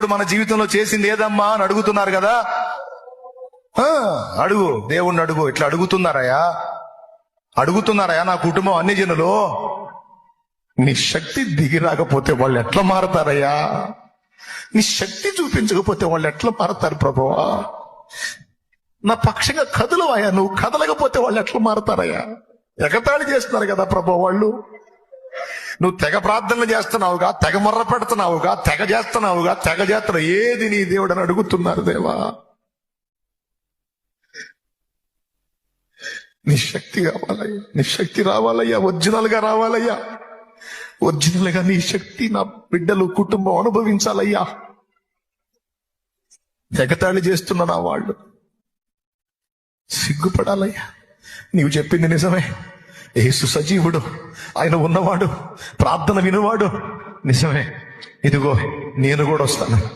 మన జీవితంలో చేసింది ఏదమ్మా అని అడుగుతున్నారు కదా. అడుగు, దేవుణ్ణి అడుగు. ఇట్లా అడుగుతున్నారయా నా కుటుంబం అన్ని జనులు. నీ శక్తి దిగి రాకపోతే వాళ్ళు ఎట్లా మారతారయ్యా? నీ శక్తి చూపించకపోతే వాళ్ళు ఎట్లా మారతారు ప్రభువా? నా పక్షంగా కదలవయ్యా, నువ్వు కదలకపోతే వాళ్ళు ఎట్లా మారతారయ్యా? ఎగతాళి చేస్తున్నారు కదా ప్రభు వాళ్ళు. నువ్వు తెగ ప్రార్థనలు చేస్తున్నావుగా, తెగ మొర్ర పెడుతున్నావుగా, తెగ చేస్తున్నావు. ఏది నీ దేవుడు అని అడుగుతున్నారు. దేవా, నీ శక్తి కావాలయ్యా, నీ శక్తి రావాలయ్యా, ఒరిజినల్ గా రావాలయ్యా. ఒరిజినల్ గా నీ శక్తి నా బిడ్డలు కుటుంబం అనుభవించాలయ్యా. ఎగతాళి చేస్తున్న నా వాళ్ళు సిగ్గుపడాలయ్యా. నీవు చెప్పింది నిజమే. యేసు సజీవుడు, ఆయన ఉన్నవాడు, ప్రార్థన వినువాడు. నిజమే. ఇదిగో నేను కూడా వస్తాను.